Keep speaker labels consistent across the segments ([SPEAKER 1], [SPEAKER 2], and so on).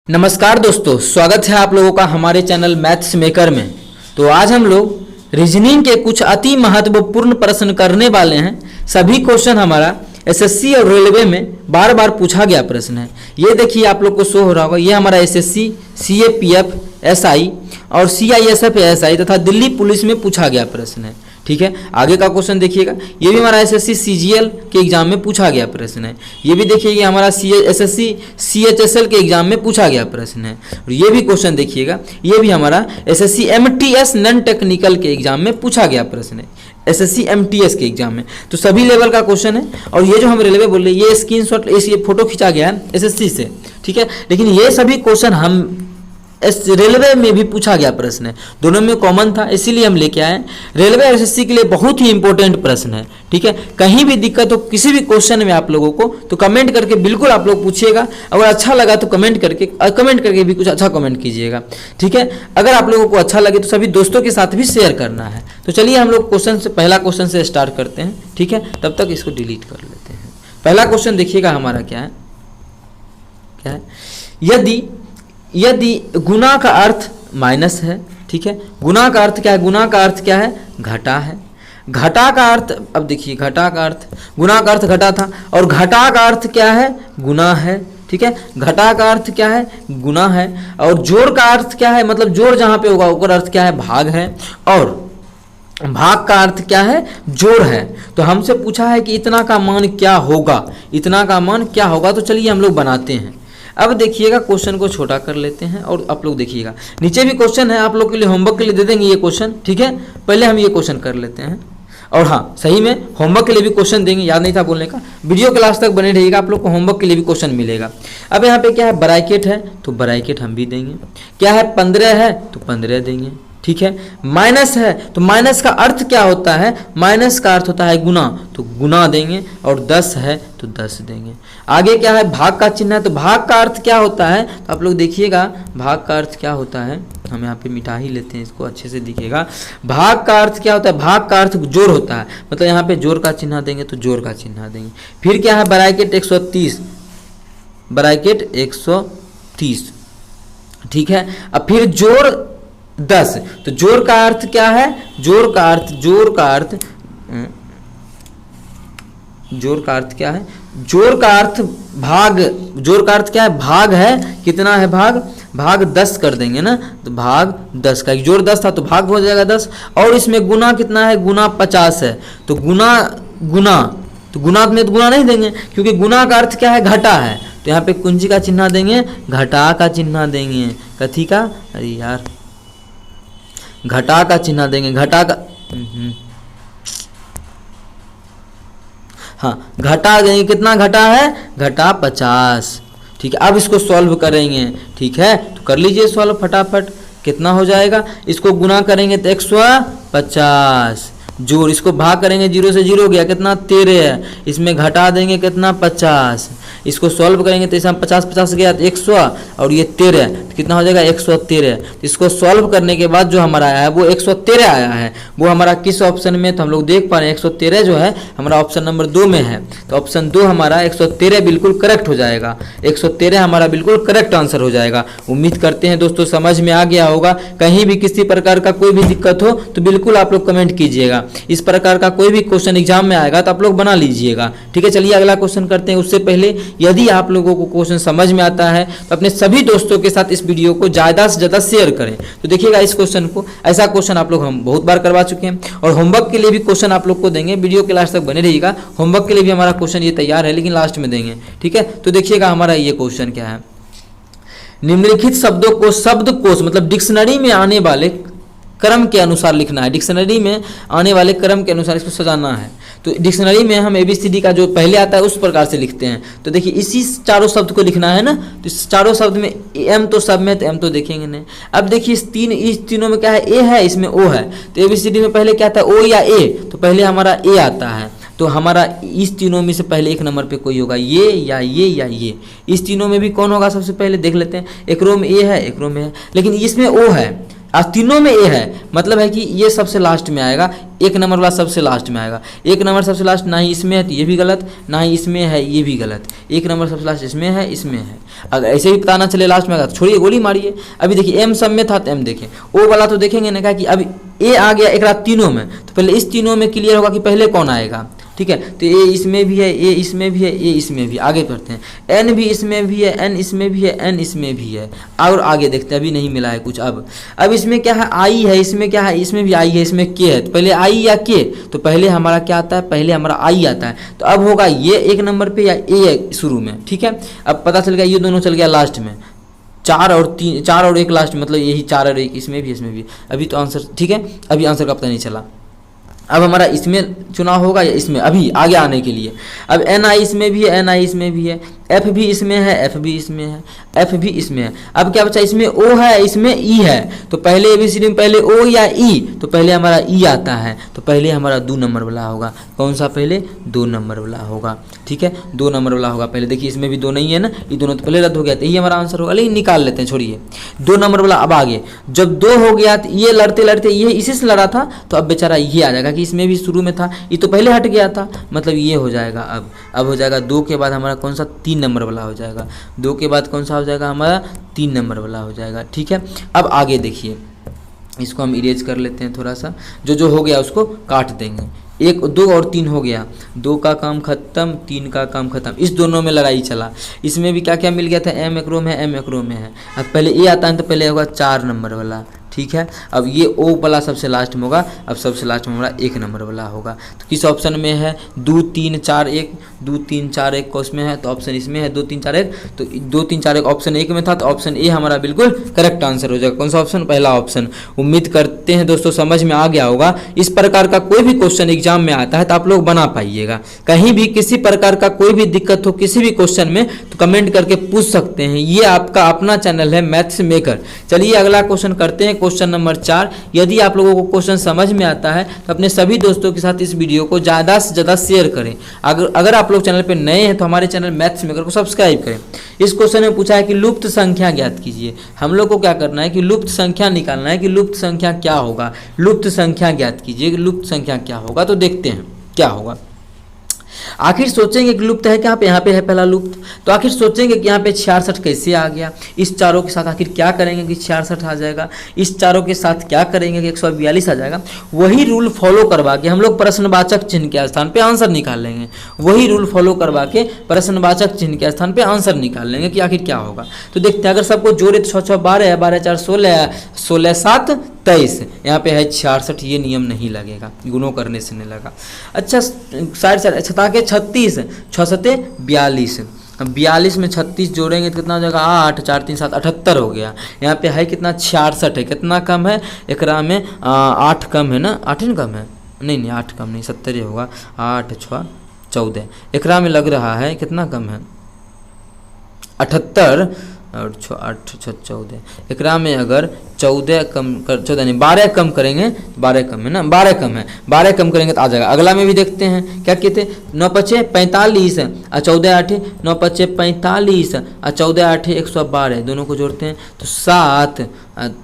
[SPEAKER 1] नमस्कार दोस्तों, स्वागत है आप लोगों का हमारे चैनल मैथ्स मेकर में। तो आज हम लोग रीजनिंग के कुछ अति महत्वपूर्ण प्रश्न करने वाले हैं। सभी क्वेश्चन हमारा एसएससी और रेलवे में बार बार पूछा गया प्रश्न है। ये देखिए आप लोग को शो हो रहा होगा, ये हमारा एसएससी, सीएपीएफ, एसआई और सीआईएसएफ एसआई तथा दिल्ली पुलिस में पूछा गया प्रश्न है। ठीक है, आगे का क्वेश्चन देखिएगा, ये भी हमारा एसएससी सीजीएल के एग्जाम में पूछा गया प्रश्न है। ये भी देखिए, ये हमारा एसएससी सीएचएसएल के एग्जाम में पूछा गया प्रश्न है। और ये भी क्वेश्चन देखिएगा, ये भी हमारा एसएससी एमटीएस नॉन टेक्निकल के एग्जाम में पूछा गया प्रश्न है, एसएससी एमटीएस के एग्जाम में। तो सभी लेवल का क्वेश्चन है। और ये जो हम रेलवे बोल रहे हैं, ये स्क्रीनशॉट, ये फोटो खींचा गया है एसएससी से। ठीक है, लेकिन ये सभी क्वेश्चन हम रेलवे में भी पूछा गया प्रश्न है, दोनों में कॉमन था, इसीलिए हम लेके आए। रेलवे और एसएससी के लिए बहुत ही इंपॉर्टेंट प्रश्न है। ठीक है, कहीं भी दिक्कत हो किसी भी क्वेश्चन में आप लोगों को, तो कमेंट करके बिल्कुल आप लोग पूछिएगा। अगर अच्छा लगा तो कमेंट करके भी कुछ अच्छा कमेंट कीजिएगा। ठीक है, अगर आप लोगों को अच्छा लगे तो सभी दोस्तों के साथ भी शेयर करना है। तो चलिए हम लोग पहला क्वेश्चन से स्टार्ट करते हैं। ठीक है, तब तक इसको डिलीट कर लेते हैं। पहला क्वेश्चन देखिएगा हमारा क्या है, यदि गुना का अर्थ माइनस है। ठीक है, गुना का अर्थ क्या है? गुना का अर्थ क्या है? घटा है। घटा का अर्थ, अब देखिए, घटा का अर्थ, गुना का अर्थ घटा था, और घटा का अर्थ क्या है? गुना है। ठीक है, घटा का अर्थ क्या है? गुना है। और जोड़ का अर्थ क्या है? मतलब जोड़ जहां पे होगा उसका अर्थ क्या है? भाग है। और भाग का अर्थ क्या है? जोड़ है। तो हमसे पूछा है कि इतना का मान क्या होगा, इतना का मान क्या होगा। तो चलिए हम लोग बनाते हैं। अब देखिएगा, क्वेश्चन को छोटा कर लेते हैं और आप लोग देखिएगा, नीचे भी क्वेश्चन है, आप लोग के लिए होमवर्क के लिए दे देंगे ये क्वेश्चन। ठीक है, पहले हम ये क्वेश्चन कर लेते हैं। और हाँ, सही में होमवर्क के लिए भी क्वेश्चन देंगे, याद नहीं था बोलने का। वीडियो क्लास तक बने रहिएगा, आप लोग को होमवर्क के लिए भी क्वेश्चन मिलेगा। अब यहाँ पे क्या है? ब्रैकेट है, तो ब्रैकेट हम भी देंगे। क्या है? 15 है, तो 15 देंगे। ठीक है, माइनस है, तो माइनस का अर्थ क्या होता है? माइनस का अर्थ होता है गुना, तो गुना देंगे। और 10 है तो 10 देंगे। आगे क्या है? भाग का चिन्ह है, तो भाग का अर्थ क्या होता है? तो आप लोग देखिएगा, भाग का अर्थ क्या होता है। हम यहाँ पे मिटा ही लेते हैं, इसको अच्छे से दिखेगा। भाग का अर्थ क्या होता है? भाग का अर्थ जोड़ होता है, मतलब यहाँ पे जोड़ का चिन्ह देंगे, तो जोड़ का चिन्ह देंगे। फिर क्या है? Bracket 130, bracket 130। ठीक है, अब फिर जोड़ 10, तो जोड़ का अर्थ क्या है? जोड़ का अर्थ क्या है? जोड़ का अर्थ भाग, जोड़ का अर्थ क्या है? भाग है। कितना है भाग? भाग 10 कर देंगे ना, तो भाग 10 का, जोड़ 10 था तो भाग हो जाएगा 10। और इसमें गुना कितना है? गुना 50 है, तो गुना तो गुना में तो गुना नहीं देंगे, क्योंकि गुना का अर्थ क्या है? घटा है। तो यहाँ पे कुंजी का चिन्ह देंगे, घटा का चिन्ह देंगे। कथी का? अरे यार, घटा का चिन्ह देंगे, घटा का, हाँ, घटा देंगे। कितना घटा है? घटा 50। ठीक है, अब इसको सॉल्व करेंगे। ठीक है, तो कर लीजिए सॉल्व फटाफट। कितना हो जाएगा? इसको गुना करेंगे तो 150, जोड़, इसको भाग करेंगे, 0 से 0 गया, कितना? 13। इसमें घटा देंगे कितना? 50। इसको सॉल्व करेंगे तो इसमें 50 गया तो 100, और ये 13, तो कितना हो जाएगा? 113। तो इसको सॉल्व करने के बाद जो हमारा आया है वो 113 आया है। वो हमारा किस ऑप्शन में? तो हम लोग देख पा रहे हैं 113 जो है हमारा ऑप्शन नंबर 2 में है। तो ऑप्शन 2 हमारा 113 बिल्कुल करेक्ट हो जाएगा। 113 हमारा बिल्कुल करेक्ट आंसर हो जाएगा। उम्मीद करते हैं दोस्तों समझ में आ गया होगा। कहीं भी किसी प्रकार का कोई भी दिक्कत हो तो बिल्कुल आप लोग कमेंट कीजिएगा। इस प्रकार का कोई भी क्वेश्चन एग्जाम में आएगा तो आप लोग बना लीजिएगा। ठीक है, चलिए अगला क्वेश्चन करते हैं। उससे पहले यदि आप लोगों को क्वेश्चन समझ में आता है तो अपने सभी दोस्तों के साथ इस वीडियो को ज्यादा से ज्यादा शेयर करें। तो देखिएगा इस क्वेश्चन को, ऐसा क्वेश्चन आप लोग हम बहुत बार करवा चुके हैं, और होमवर्क के लिए भी क्वेश्चन आप लोग को देंगे। वीडियो के लास्ट तक बने रहिएगा। होमवर्क के लिए भी हमारा क्वेश्चन ये तैयार है, लेकिन लास्ट में देंगे। ठीक है, तो देखिएगा हमारा ये क्वेश्चन क्या है। निम्नलिखित शब्दों को शब्दकोश, मतलब डिक्शनरी में आने वाले क्रम के अनुसार लिखना है। डिक्शनरी में आने वाले क्रम के अनुसार इसको सजाना है। तो डिक्शनरी में हम ABCD का जो पहले आता है उस प्रकार से लिखते हैं। तो देखिए, इसी चारों शब्द को लिखना है ना, तो इस चारों शब्द में M तो सब में, तो M तो देखेंगे नहीं। अब देखिए, इस तीनों में क्या है? A है, इसमें O है। तो ABCD में पहले क्या आता है? O या A, तो पहले हमारा A आता है। तो हमारा इस तीनों में से पहले एक नंबर पे कोई होगा, ये या ये या ये। इस तीनों में भी कौन होगा? सबसे पहले देख लेते हैं। एक रो में A है, एक रो में है, लेकिन इसमें O है। आज तीनों में ए है, मतलब है कि ये सबसे लास्ट में आएगा, एक नंबर वाला सबसे लास्ट में आएगा। एक नंबर सबसे लास्ट ना ही इसमें है तो ये भी गलत, ना ही इसमें है ये भी गलत। एक नंबर सबसे लास्ट इसमें है, इसमें है। अगर ऐसे भी पता ना चले लास्ट में आएगा तो छोड़िए, गोली मारिए। अभी देखिए एम सब में था तो एम देखें, ओ वाला तो देखेंगे ना, क्या कि अभी ए आ गया एक रात तीनों में, तो पहले इस तीनों में क्लियर होगा कि पहले कौन आएगा। ठीक है, तो ए इसमें भी है, ए इसमें भी है, ए इसमें भी। आगे पढ़ते हैं, एन भी इसमें भी है, एन इसमें भी है, एन इसमें भी है। और आगे देखते हैं, अभी नहीं मिला है कुछ। अब इसमें क्या है, आई है, इसमें क्या है, इसमें भी आई है, इसमें के है। तो पहले आई या के, तो पहले हमारा क्या आता है, पहले हमारा आई आता है। तो अब होगा ये एक नंबर पे या ए शुरू में। ठीक है, अब पता चल गया ये दोनों चल गया लास्ट में, 4 और 3, 4 और 1 लास्ट में, मतलब यही 4 और 1 इसमें भी, इसमें भी। अभी तो आंसर ठीक है, अभी आंसर का पता नहीं चला। अब हमारा इसमें चुनाव होगा या इसमें, अभी आगे आने के लिए। अब एन आई इसमें भी है, एन आई इसमें भी है, एफ भी इसमें है, एफ भी इसमें है, एफ भी इसमें है। अब क्या बचा, इसमें ओ है, इसमें ई है। तो पहले एबीसीडी में पहले ओ या ई, तो पहले हमारा ई आता है, तो पहले हमारा 2 नंबर वाला होगा। कौन सा पहले, 2 नंबर वाला होगा। ठीक है, 2 नंबर वाला होगा पहले। देखिए इसमें भी 2 नहीं है ना, ये दोनों तो पहले रद्द हो गया, तो यही हमारा आंसर होगा। लेकिन निकाल लेते हैं, छोड़िए 2 नंबर वाला। अब आगे जब 2 हो गया तो ये लड़ते लड़ते ये इसी से लड़ा था, तो अब बेचारा ये आ जाएगा कि इसमें भी शुरू में था, ये तो पहले हट गया था, मतलब ये हो जाएगा। अब हो जाएगा 2 के बाद हमारा कौन सा, 3 नंबर वाला हो जाएगा। 2 के बाद कौन सा हो जाएगा हमारा, 3 नंबर वाला हो जाएगा। ठीक है, अब आगे देखिए, इसको हम इरेज कर लेते हैं थोड़ा सा, जो हो गया उसको काट देंगे। 1, 2 और 3 हो गया, 2 का काम खत्म, 3 का काम खत्म। इस दोनों में लड़ाई चला। इसमें भी क्या क्या मिल गया था, एम एक रो में है, एम एक रो में है। अब पहले ए आता है तो पहले होगा 4 नंबर वाला। ठीक है, अब ये ओ वाला सबसे लास्ट में होगा। अब सबसे लास्ट में हमारा 1 नंबर वाला होगा। तो किस ऑप्शन में है, 2 3 4 1, 2 3 4 1 कौन में है, तो ऑप्शन इसमें है 2 3 4 1। तो 2 3 4 1 ऑप्शन 1 में था, तो ऑप्शन ए हमारा बिल्कुल करेक्ट आंसर हो जाएगा। कौन सा ऑप्शन, पहला ऑप्शन। उम्मीद करते हैं दोस्तों समझ में आ गया होगा। इस प्रकार का कोई भी क्वेश्चन एग्जाम में आता है तो आप लोग बना पाइएगा। कहीं भी किसी प्रकार का कोई भी दिक्कत हो किसी भी क्वेश्चन में, तो कमेंट करके पूछ सकते हैं। ये आपका अपना चैनल है मैथ्स मेकर। चलिए अगला क्वेश्चन करते हैं, क्वेश्चन नंबर 4। यदि आप लोगों को क्वेश्चन समझ में आता है तो अपने सभी दोस्तों के साथ इस वीडियो को ज़्यादा से ज़्यादा शेयर करें। अगर आप लोग चैनल पे नए हैं तो हमारे चैनल मैथ्स मेकर को सब्सक्राइब करें। इस क्वेश्चन में पूछा है कि लुप्त संख्या ज्ञात कीजिए। हम लोग को क्या करना है कि लुप्त संख्या निकालना है कि लुप्त संख्या क्या होगा। लुप्त संख्या ज्ञात कीजिए कि लुप्त संख्या क्या होगा। तो देखते हैं क्या होगा। आखिर सोचेंगे कि लुप्त है क्या, यहाँ पे है पहला लुप्त, तो आखिर सोचेंगे कि यहाँ पे 66 कैसे आ गया। इस चारों के साथ आखिर क्या करेंगे कि 66 आ जाएगा। इस चारों के साथ क्या करेंगे कि 142 आ जाएगा। वही रूल फॉलो करवा के हम लोग प्रश्नवाचक चिन्ह के स्थान पे आंसर निकाल लेंगे। वही रूल फॉलो करवा के प्रश्नवाचक चिन्ह के स्थान पे आंसर निकाल लेंगे कि आखिर क्या होगा। तो देखते हैं, अगर सबको जोड़े तो 6 6 12 है, 12 4 16, 16 7 23, यहाँ पे है 66। ये नियम नहीं लगेगा, गुणों करने से नहीं लगा। अच्छा 60 के 36, 6 7 42, 42 में 36 जोड़ेंगे तो कितना हो जाएगा, 8 4 3 7 78 हो गया। यहाँ पे है कितना, 66 है। कितना कम है एकरा में, 8 कम है ना, 8 ही कम है, नहीं 8 कम नहीं, 70 होगा। 8 6 14, एकरा में लग रहा है कितना कम है, 78 और 8 6 14। एकरा में अगर 14 कम कर, 14 नहीं 12 कम करेंगे, 12 कम है ना, 12 कम है, 12 कम करेंगे तो आ जाएगा। अगला में भी देखते हैं क्या कहते हैं, 9 5 45 और 14 8, 9 5 45 और 14 8 112, दोनों को जोड़ते हैं तो 7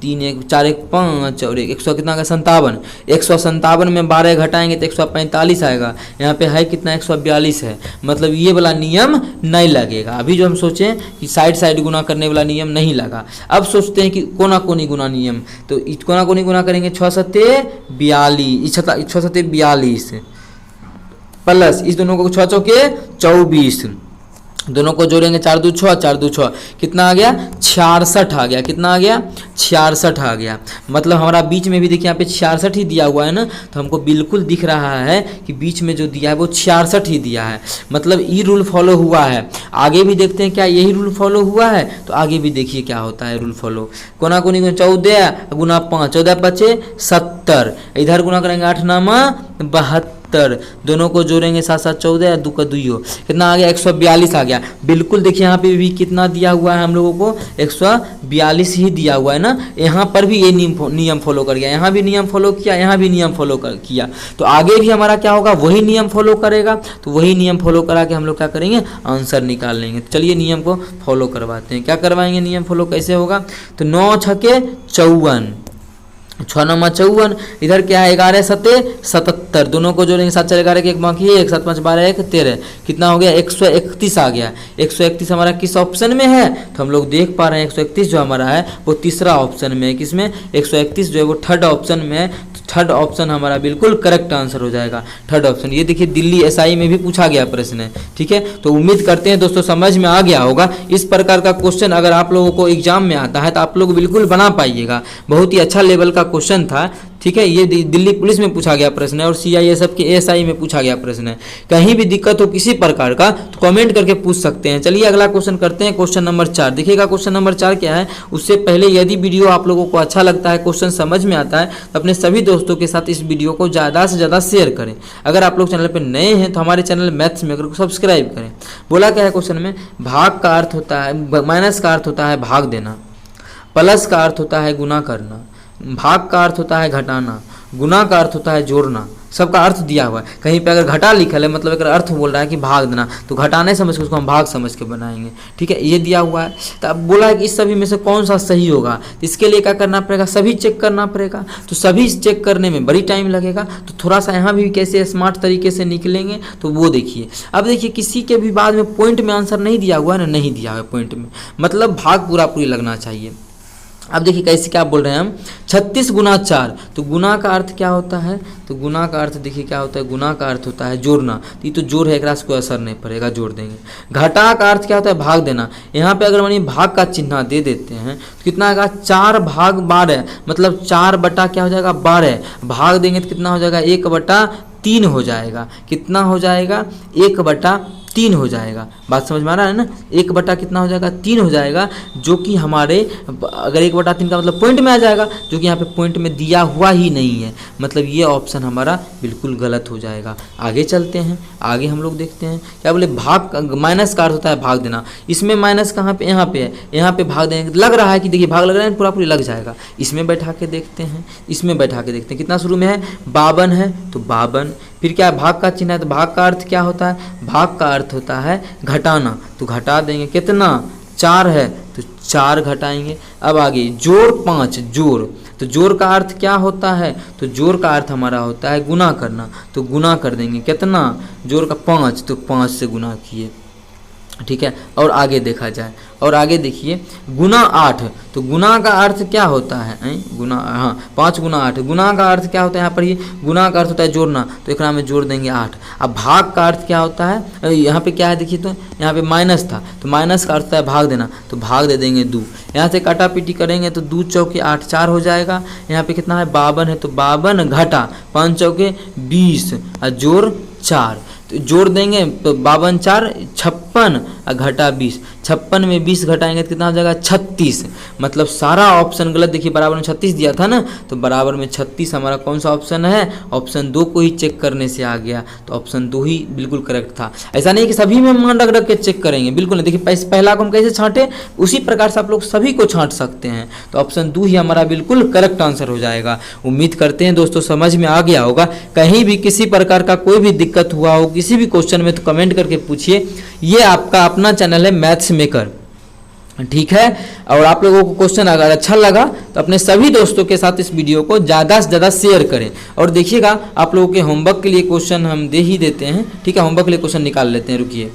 [SPEAKER 1] 3 1 4 1 5 और 100 कितना का 57। 157 में 12 घटाएंगे तो 145 आएगा। यहाँ पे है कितना, 142 है। मतलब ये वाला नियम नहीं लगेगा। अभी जो हम सोचें कि साइड साइड गुना करने वाला नियम नहीं लगा। अब सोचते हैं कि कोना कोनी गुना नियम, तो कोना कोनी गुना करेंगे 6 7 42, 6 7 42 प्लस इस दोनों को 6 चौके 24, दोनों को जोड़ेंगे 4 2 6, 4 2 6, कितना आ गया, 66 आ गया। कितना आ गया, 66 आ गया। मतलब हमारा बीच में भी देखिए यहाँ पे 66 ही दिया हुआ है ना, तो हमको बिल्कुल दिख रहा है कि बीच में जो दिया है वो 66 ही दिया है। मतलब ये रूल फॉलो हुआ है। आगे भी देखते हैं क्या यही रूल फॉलो हुआ है, तो आगे भी देखिए क्या होता है रूल फॉलो। कोना कोनी 14 गुना 5, 14 5 70, इधर गुना करेंगे 8 9 72, दोनों को जोड़ेंगे 7 7 14, 2 का 2, कितना आ गया, 142 आ गया। बिल्कुल देखिए यहाँ पे भी कितना दिया हुआ है हम लोगों को, 142 ही दिया हुआ है ना। यहाँ पर भी ये नियम फॉलो कर गया, यहाँ भी नियम फॉलो किया, यहाँ भी नियम फॉलो किया, तो आगे भी हमारा क्या होगा, वही नियम फॉलो करेगा। तो वही नियम फॉलो करा के हम लोग क्या करेंगे, आंसर निकाल लेंगे। तो चलिए नियम को फॉलो करवाते हैं। क्या करवाएंगे, नियम फॉलो कैसे होगा, तो 9 6 54, 6 9 54, इधर क्या है 11 7 77, दोनों को जोड़ेंगे 7 4 11 के एक बाकी है, 1 7 5 12 1 13, कितना हो गया 131 आ गया। 131 हमारा किस ऑप्शन में है, तो हम लोग देख पा रहे हैं 131 जो हमारा है वो तीसरा ऑप्शन में है। किसमें, 131 जो है वो थर्ड ऑप्शन में है। थर्ड ऑप्शन हमारा बिल्कुल करेक्ट आंसर हो जाएगा, थर्ड ऑप्शन। ये देखिए दिल्ली एसआई में भी पूछा गया प्रश्न है, ठीक है। तो उम्मीद करते हैं दोस्तों समझ में आ गया होगा। इस प्रकार का क्वेश्चन अगर आप लोगों को एग्जाम में आता है तो आप लोग बिल्कुल बना पाइएगा, बहुत ही अच्छा लेवल का क्वेश्चन था, ठीक है। ये दिल्ली पुलिस में पूछा गया प्रश्न है और सीआईएसएफ के एएसआई में पूछा गया प्रश्न है। कहीं भी दिक्कत हो किसी प्रकार का तो कमेंट करके पूछ सकते हैं। चलिए अगला क्वेश्चन करते हैं, क्वेश्चन नंबर 4। देखिएगा क्वेश्चन नंबर 4 क्या है। उससे पहले यदि वीडियो आप लोगों को अच्छा लगता है, क्वेश्चन समझ में आता है, तो अपने सभी दोस्तों के साथ इस वीडियो को ज़्यादा से ज़्यादा शेयर करें। अगर आप लोग चैनल पर नए हैं तो हमारे चैनल मैथ्स मेकर को सब्सक्राइब करें। बोला क्या है क्वेश्चन में, भाग का अर्थ होता है, माइनस का अर्थ होता है भाग देना, प्लस का अर्थ होता है गुना करना, भाग का अर्थ होता है घटाना, गुना का अर्थ होता है जोड़ना। सबका अर्थ दिया हुआ है। कहीं पे अगर घटा लिखल है मतलब अगर अर्थ बोल रहा है कि भाग देना, तो घटाने समझ के उसको हम भाग समझ के बनाएंगे, ठीक है। ये दिया हुआ है। तो अब बोला है कि इस सभी में से कौन सा सही होगा, तो इसके लिए क्या करना पड़ेगा, सभी चेक करना पड़ेगा। तो सभी चेक करने में बड़ी टाइम लगेगा, तो थोड़ा सा यहाँ भी कैसे स्मार्ट तरीके से निकलेंगे तो वो देखिए। अब देखिए किसी के भी बाद में पॉइंट में आंसर नहीं दिया हुआ है ना, नहीं दिया हुआ है पॉइंट में, मतलब भाग पूरा पूरी लगना चाहिए। अब देखिए कैसे क्या बोल रहे हैं हम, 36 गुना 4, तो गुना का अर्थ क्या होता है, तो गुना का अर्थ देखिए क्या होता है, गुना का अर्थ होता है जोड़ना। तो ये तो जोड़ है, एक रास कोई असर नहीं पड़ेगा, जोड़ देंगे। घटा का अर्थ क्या होता है, भाग देना। यहाँ पे अगर मानिए भाग का चिन्ह दे देते हैं तो कितना आएगा, 4 भाग 12, मतलब 4 बटा क्या हो जाएगा 12, भाग देंगे तो कितना हो जाएगा 1/3 हो जाएगा। कितना हो जाएगा 1/3 हो जाएगा। बात समझ में आ रहा है ना, 1 बटा कितना हो जाएगा 3 हो जाएगा, जो कि हमारे अगर 1/3 का मतलब पॉइंट में आ जाएगा, जो कि यहाँ पे पॉइंट में दिया हुआ ही नहीं है, मतलब ये ऑप्शन हमारा बिल्कुल गलत हो जाएगा। आगे चलते हैं, आगे हम लोग देखते हैं क्या बोले, भाग माइनस का अर्थ होता है भाग देना। इसमें माइनस कहाँ पे, यहाँ पे है, यहाँ पे भाग देंगे, लग रहा है कि देखिए भाग लग रहा है, पूरा पूरी लग जाएगा। इसमें बैठा के देखते हैं, इसमें बैठा के देखते हैं कितना शुरू में है 52 है तो 52, फिर क्या है भाग का चिन्ह है, तो भाग का अर्थ क्या होता है, भाग का अर्थ होता है घटाना, तो घटा देंगे कितना 4 है तो 4 घटाएंगे। अब आगे जोड़ 5, जोड़, तो जोड़ का अर्थ क्या होता है, तो जोड़ का अर्थ हमारा होता है गुना करना, तो गुना कर देंगे कितना, जोड़ का 5 तो 5 से गुना किए, ठीक है। और आगे देखा जाए, और आगे देखिए गुना 8, तो गुना का अर्थ क्या होता है, गुना, हाँ 5 गुना 8, गुना का अर्थ क्या होता है, यहाँ पर ये गुना का अर्थ होता है जोड़ना, तो एक में जोड़ देंगे 8। अब भाग का अर्थ क्या होता है, यहाँ पे क्या है देखिए, तो यहाँ पे माइनस था, तो माइनस का अर्थ होता है भाग देना, तो भाग दे देंगे 2। यहाँ से काटा पीटी करेंगे तो 2 चौके 8 4 हो जाएगा। यहाँ पे कितना है 52 है तो 52 घटा 5 चौके 20 और जोड़ 4, तो जोड़ देंगे तो 52 4 56 और घटा 20, 56 में 20 घटाएंगे तो कितना हो जाएगा 36, मतलब सारा ऑप्शन गलत। देखिए बराबर में 36 दिया था ना, तो बराबर में 36 हमारा कौन सा ऑप्शन है, ऑप्शन 2 को ही चेक करने से आ गया, तो ऑप्शन 2 ही बिल्कुल करेक्ट था। ऐसा नहीं कि सभी में मान रख रख के चेक करेंगे, बिल्कुल नहीं। देखिए पहला को हम कैसे छांटे, उसी प्रकार से आप लोग सभी को छांट सकते हैं, तो ऑप्शन 2 ही हमारा बिल्कुल करेक्ट आंसर हो जाएगा। उम्मीद करते हैं दोस्तों समझ में आ गया होगा। कहीं भी किसी प्रकार का कोई भी दिक्कत हुआ हो किसी भी क्वेश्चन में तो कमेंट करके पूछिए। ये आपका अपना चैनल है मैथ्स मेकर, ठीक है। और आप लोगों को क्वेश्चन अगर अच्छा लगा तो अपने सभी दोस्तों के साथ इस वीडियो को ज़्यादा से ज़्यादा शेयर करें। और देखिएगा आप लोगों के होमवर्क के लिए क्वेश्चन हम दे ही देते हैं, ठीक है। होमवर्क के लिए क्वेश्चन निकाल लेते हैं, रुकिए।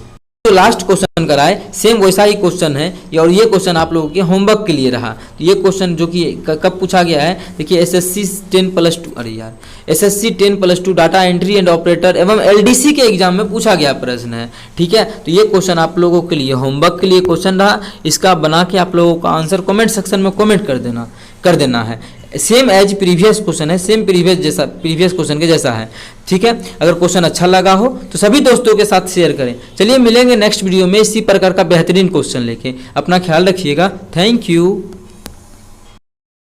[SPEAKER 1] तो लास्ट क्वेश्चन कराए, सेम वैसा ही क्वेश्चन है और ये क्वेश्चन आप लोगों के होमवर्क के लिए रहा। तो ये क्वेश्चन जो कि कब पूछा गया है, देखिए एसएससी 10+2, अरे यार SSC 10+2 data entry and operator एवं एलडीसी के एग्जाम में पूछा गया प्रश्न है, ठीक है। तो ये क्वेश्चन आप लोगों के लिए होमवर्क के लिए क्वेश्चन रहा। इसका बना के आप लोगों का आंसर कमेंट सेक्शन में कमेंट कर देना है। सेम एज प्रीवियस क्वेश्चन है, सेम प्रीवियस क्वेश्चन के जैसा है, ठीक है। अगर क्वेश्चन अच्छा लगा हो तो सभी दोस्तों के साथ शेयर करें। चलिए मिलेंगे नेक्स्ट वीडियो में इसी प्रकार का बेहतरीन क्वेश्चन लेके। अपना ख्याल रखिएगा। Thank you.